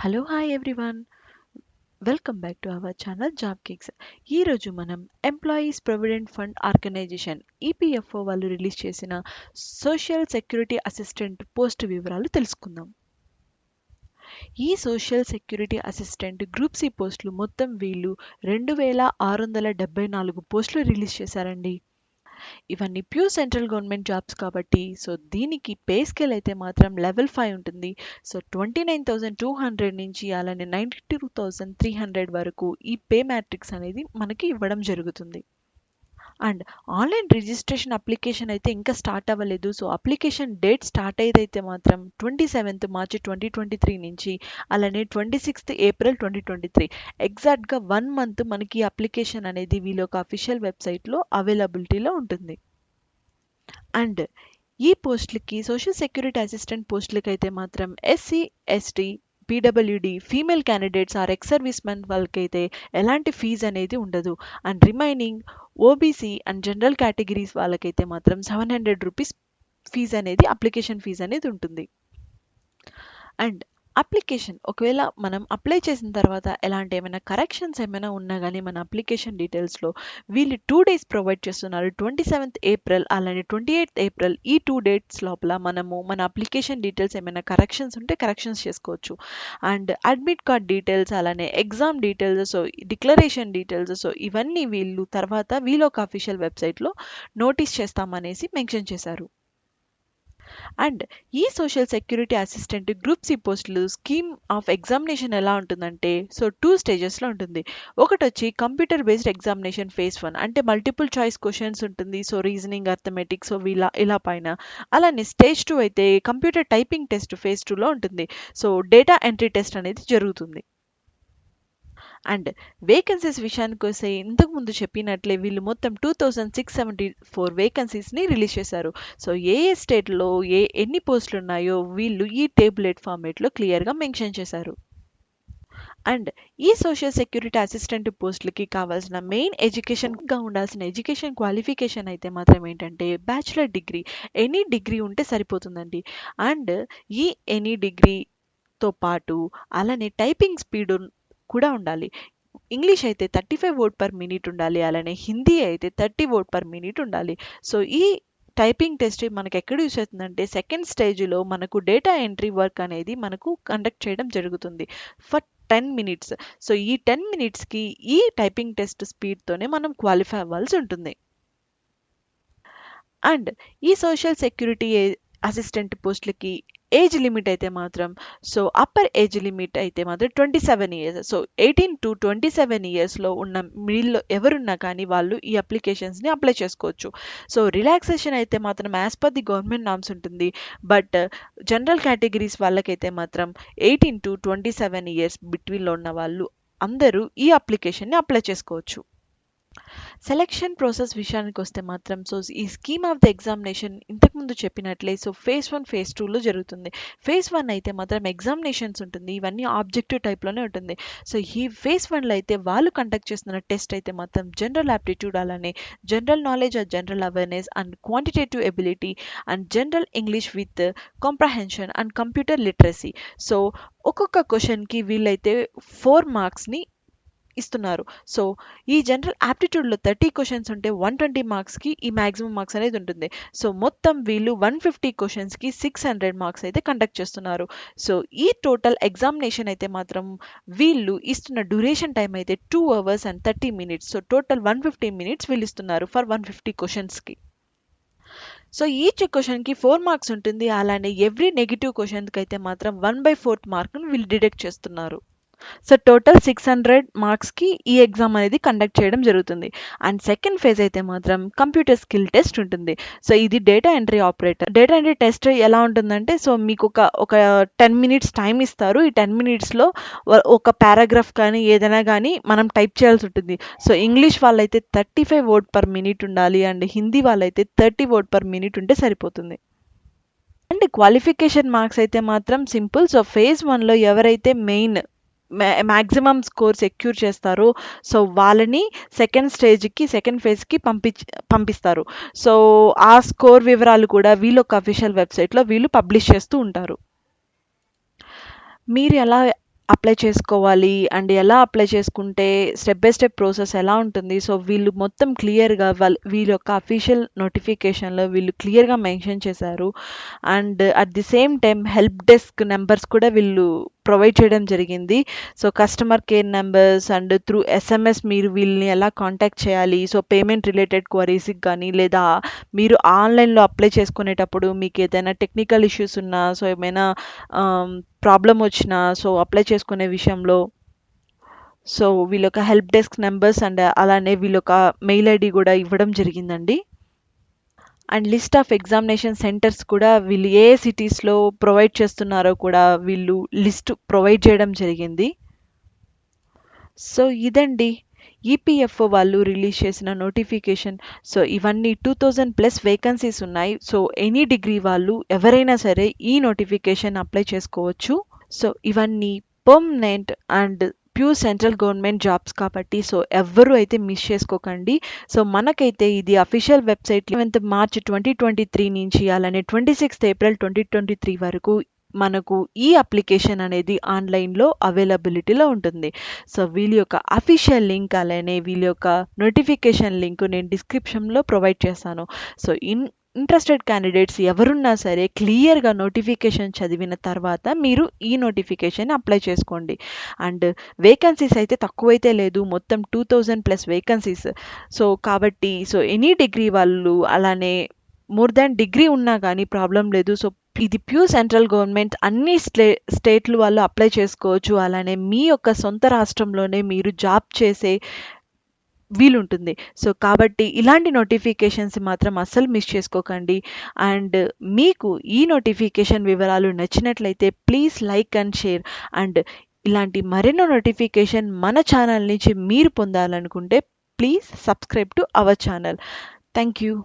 Hello hi everyone, welcome back to our channel job kicks. ఈరోజు మనం employees provident fund organization EPFO వాళ్ళు release చేసిన social security assistant post వివరాలు తెలుసుకుందాం. ఈ social security assistant group C పోస్టులు మొత్తం వీళ్ళు 2674 పోస్టులు రిలీజ్ చేశారండి. ఇవన్నీ ప్యూర్ సెంట్రల్ గవర్నమెంట్ జాబ్స్ కాబట్టి దీనికి పే స్కేల్ అయితే మాత్రం లెవెల్ 5 ఉంటుంది. 29,200 నుంచి అలానే 92,300 వరకు ఈ పే మ్యాట్రిక్స్ అనేది మనకి ఇవ్వడం జరుగుతుంది. అండ్ ఆన్లైన్ రిజిస్ట్రేషన్ అప్లికేషన్ అయితే ఇంకా స్టార్ట్ అవ్వలేదు. అప్లికేషన్ డేట్ స్టార్ట్ అయ్యేదైతే మాత్రం 27th మార్చి 2023 నుంచి అలానే 26th ఏప్రిల్ 2023 ఎగ్జాక్ట్గా 1 మంత్ మనకి అప్లికేషన్ అనేది వీళ్ళొక అఫీషియల్ వెబ్సైట్లో అవైలబిలిటీలో ఉంటుంది. అండ్ ఈ పోస్టులకి సోషల్ సెక్యూరిటీ అసిస్టెంట్ పోస్టులకి అయితే మాత్రం SC ST PWD female candidates or ex service men వాళ్ళకైతే ఎలాంటి ఫీజు అనేది ఉండదు. And remaining OBC and general categories వాళ్ళకైతే మాత్రం 700 రూపీస్ ఫీజు అనేది అప్లికేషన్ ఫీజు అనేది ఉంటుంది. అండ్ అప్లికేషన్ ఒకవేళ మనం అప్లై చేసిన తర్వాత ఎలాంటి ఏమైనా కరెక్షన్స్ ఏమైనా ఉన్నా కానీ మన అప్లికేషన్ డీటెయిల్స్లో వీళ్ళు 2 days ప్రొవైడ్ చేస్తున్నారు. 27th ఏప్రిల్ అలానే 28th ఏప్రిల్ ఈ 2 dates లోపల మనము మన అప్లికేషన్ డీటెయిల్స్ ఏమైనా కరెక్షన్స్ ఉంటే కరెక్షన్స్ చేసుకోవచ్చు. అండ్ అడ్మిట్ కార్డ్ డీటెయిల్స్ అలానే ఎగ్జామ్ డీటెయిల్స్ డిక్లరేషన్ డీటెయిల్స్ ఇవన్నీ వీళ్ళు తర్వాత వీళ్ళొక అఫీషియల్ వెబ్సైట్లో నోటీస్ చేస్తామనేసి మెన్షన్ చేశారు. అండ్ ఈ social security assistant group C పోస్టులు స్కీమ్ ఆఫ్ ఎగ్జామినేషన్ ఎలా ఉంటుందంటే 2 స్టేజెస్లో ఉంటుంది. ఒకటి వచ్చి కంప్యూటర్ బేస్డ్ ఎగ్జామినేషన్ ఫేజ్ 1 అంటే మల్టిపుల్ చాయిస్ క్వశ్చన్స్ ఉంటుంది. రీజనింగ్ అర్థమెటిక్స్ ఇలా పైన. అలానే స్టేజ్ 2 అయితే కంప్యూటర్ టైపింగ్ టెస్ట్ ఫేజ్ 2లో ఉంటుంది. డేటా ఎంట్రీ టెస్ట్ అనేది జరుగుతుంది. అండ్ వేకెన్సీస్ విషయానికి వస్తే ఇంతకుముందు చెప్పినట్లే వీళ్ళు మొత్తం 2674 వేకెన్సీస్ని రిలీజ్ చేశారు. ఏ స్టేట్లో ఎన్ని పోస్టులు ఉన్నాయో వీళ్ళు ఈ టేబులెట్ ఫార్మేట్లో క్లియర్గా మెన్షన్ చేశారు. అండ్ ఈ సోషల్ సెక్యూరిటీ అసిస్టెంట్ పోస్టులకి కావాల్సిన మెయిన్ ఎడ్యుకేషన్గా ఉండాల్సిన ఎడ్యుకేషన్ క్వాలిఫికేషన్ అయితే మాత్రం ఏంటంటే బ్యాచిలర్ డిగ్రీ, ఎనీ డిగ్రీ ఉంటే సరిపోతుందండి. అండ్ ఈ ఎనీ డిగ్రీతో పాటు అలానే టైపింగ్ స్పీడ్ కూడా ఉండాలి. ఇంగ్లీష్ అయితే 35 వర్డ్ పర్ మినిట్ ఉండాలి. అలానే హిందీ అయితే 30 వర్డ్ పర్ మినిట్ ఉండాలి. ఈ టైపింగ్ టెస్ట్ మనకు ఎక్కడ యూస్ అవుతుందంటే సెకండ్ స్టేజ్లో మనకు డేటా ఎంట్రీ వర్క్ అనేది మనకు కండక్ట్ చేయడం జరుగుతుంది ఫర్ 10 minutes. ఈ 10 minutesకి ఈ టైపింగ్ టెస్ట్ స్పీడ్తోనే మనం క్వాలిఫై అవ్వాల్సి ఉంటుంది. అండ్ ఈ సోషల్ సెక్యూరిటీ అసిస్టెంట్ పోస్టులకి ఏజ్ లిమిట్ అయితే మాత్రం అప్పర్ ఏజ్ లిమిట్ అయితే మాత్రం 27 years. 18 to 27 yearsలో ఉన్న వీళ్ళు ఎవరున్నా కానీ వాళ్ళు ఈ అప్లికేషన్స్ని అప్లై చేసుకోవచ్చు. రిలాక్సేషన్ అయితే మాత్రం as per the government norms ఉంటుంది. బట్ జనరల్ కేటగిరీస్ వాళ్ళకైతే మాత్రం 18 to 27 years బిట్వీన్లో ఉన్న వాళ్ళు అందరూ ఈ అప్లికేషన్ని అప్లై చేసుకోవచ్చు. సెలక్షన్ ప్రాసెస్ విషయానికి వస్తే మాత్రం ఈ స్కీమ్ ఆఫ్ ద ఎగ్జామినేషన్ ఇంతకుముందు చెప్పినట్లే ఫేజ్ 1 ఫేజ్ 2లో జరుగుతుంది. ఫేజ్ 1 అయితే మాత్రం ఎగ్జామినేషన్స్ ఉంటుంది. ఇవన్నీ ఆబ్జెక్టివ్ టైప్లోనే ఉంటుంది. ఈ ఫేజ్ 1లో అయితే వాళ్ళు కండక్ట్ చేస్తున్న టెస్ట్ అయితే మాత్రం జనరల్ ఆప్టిట్యూడ్ అలానే general knowledge or general awareness and quantitative ability and general English with comprehension and computer literacy. ఒక్కొక్క క్వశ్చన్కి వీళ్ళైతే 4 మార్క్స్ని ఇస్తున్నారు. ఈ జనరల్ ఆప్టిట్యూడ్లో 30 క్వశ్చన్స్ ఉంటే 120 మార్క్స్కి ఈ మ్యాక్సిమం మార్క్స్ అనేది ఉంటుంది. మొత్తం వీళ్ళు 150 క్వశ్చన్స్కి 600 మార్క్స్ అయితే కండక్ట్ చేస్తున్నారు. ఈ టోటల్ ఎగ్జామినేషన్ అయితే మాత్రం వీళ్ళు ఇస్తున్న డ్యూరేషన్ టైం అయితే 2 hours and 30 minutes. Total 150 minutes వీళ్ళు ఇస్తున్నారు ఫర్ 150 క్వశ్చన్స్కి. ఈచ్ క్వశ్చన్కి 4 మార్క్స్ ఉంటుంది. అలానే ఎవ్రీ నెగిటివ్ క్వశ్చన్కి అయితే మాత్రం 1/4 మార్క్ను వీళ్ళు డిడక్ట్ చేస్తున్నారు. టోటల్ 600 మార్క్స్కి ఈ ఎగ్జామ్ అనేది కండక్ట్ చేయడం జరుగుతుంది. అండ్ సెకండ్ ఫేజ్ అయితే మాత్రం కంప్యూటర్ స్కిల్ టెస్ట్ ఉంటుంది. ఇది data entry operator. Data entry test ఎలా ఉంటుందంటే మీకు ఒక 10 minutes టైం ఇస్తారు. ఈ 10 minutesలో ఒక పారాగ్రాఫ్ కానీ ఏదైనా కానీ మనం టైప్ చేయాల్సి ఉంటుంది. ఇంగ్లీష్ వాళ్ళైతే 35 వర్డ్ పర్ మినిట్ ఉండాలి. అండ్ హిందీ వాళ్ళైతే 30 వర్డ్ పర్ మినిట్ ఉంటే సరిపోతుంది. అండ్ క్వాలిఫికేషన్ మార్క్స్ అయితే మాత్రం సింపుల్. ఫేజ్ 1లో ఎవరైతే మెయిన్ మ్యాక్సిమం స్కోర్ సెక్యూర్ చేస్తారో వాళ్ళని సెకండ్ ఫేజ్కి పంపిస్తారు. ఆ స్కోర్ వివరాలు కూడా వీళ్ళొక అఫీషియల్ వెబ్సైట్లో వీళ్ళు పబ్లిష్ చేస్తూ ఉంటారు. మీరు ఎలా అప్లై చేసుకోవాలి అండ్ ఎలా అప్లై చేసుకుంటే స్టెప్ బై స్టెప్ ప్రాసెస్ ఎలా ఉంటుంది. సో వీళ్ళు మొత్తం క్లియర్గా వీళ్ళ యొక్క అఫీషియల్ నోటిఫికేషన్లో వీళ్ళు క్లియర్గా మెన్షన్ చేశారు. And at the same time help desk numbers కూడా వీళ్ళు ప్రొవైడ్ చేయడం జరిగింది. So customer care numbers and through SMS మీరు వీళ్ళని ఎలా కాంటాక్ట్ చేయాలి, సో పేమెంట్ రిలేటెడ్ క్వరీస్కి కానీ లేదా మీరు ఆన్లైన్లో అప్లై చేసుకునేటప్పుడు మీకు ఏదైనా టెక్నికల్ ఇష్యూస్ ఉన్నా, సో ఏమైనా ప్రాబ్లం వచ్చినా, సో అప్లై చేసుకునే విషయంలో సో వీళ్ళొక హెల్ప్ డెస్క్ నెంబర్స్ అండ్ అలానే వీళ్ళొక మెయిల్ ఐడి కూడా ఇవ్వడం జరిగిందండి. And list of examination centres కూడా వీళ్ళు ఏ సిటీస్లో ప్రొవైడ్ చేస్తున్నారో కూడా వీళ్ళు లిస్ట్ ప్రొవైడ్ చేయడం జరిగింది. సో ఇదండి ఈపీఎఫ్ఓ వాళ్ళు రిలీజ్ చేసిన నోటిఫికేషన్. సో ఇవన్నీ 2000+ వేకెన్సీస్ ఉన్నాయి. సో ఎనీ డిగ్రీ వాళ్ళు ఎవరైనా సరే ఈ నోటిఫికేషన్ అప్లై చేసుకోవచ్చు. సో ఇవన్నీ permanent and pure central government jobs కాబట్టి సో ఎవ్వరూ అయితే మిస్ చేసుకోకండి. సో మనకైతే ఇది అఫీషియల్ వెబ్సైట్ 11th March 2023 నుంచి అలానే 26th April 2023 వరకు మనకు ఈ అప్లికేషన్ అనేది ఆన్లైన్లో అవైలబిలిటీలో ఉంటుంది. సో వీళ్ళ యొక్క అఫీషియల్ లింక్ అలానే వీళ్ళ యొక్క నోటిఫికేషన్ లింక్ నేను డిస్క్రిప్షన్లో ప్రొవైడ్ చేస్తాను. సో ఇంట్రెస్టెడ్ క్యాండిడేట్స్ ఎవరున్నా సరే క్లియర్గా నోటిఫికేషన్ చదివిన తర్వాత మీరు ఈ నోటిఫికేషన్ అప్లై చేసుకోండి. అండ్ వేకెన్సీస్ అయితే తక్కువైతే లేదు, మొత్తం 2000+ వేకెన్సీస్. సో కాబట్టి సో ఎనీ డిగ్రీ వాళ్ళు అలానే మోర్ దాన్ డిగ్రీ ఉన్నా కానీ ప్రాబ్లం లేదు. సో ఇది ప్యూర్ సెంట్రల్ గవర్నమెంట్, అన్ని స్టేట్లు వాళ్ళు అప్లై చేసుకోవచ్చు. అలానే మీ యొక్క సొంత రాష్ట్రంలోనే మీరు జాబ్ చేసే వీలుంటుంది. సో కాబట్టి ఇలాంటి నోటిఫికేషన్స్ మాత్రం అస్సలు మిస్ చేసుకోకండి. అండ్ మీకు ఈ నోటిఫికేషన్ వివరాలు నచ్చినట్లయితే please like and share. And ఇలాంటి మరెన్నో నోటిఫికేషన్ మన ఛానల్ నుంచి మీరు పొందాలనుకుంటే please subscribe to our channel. Thank you.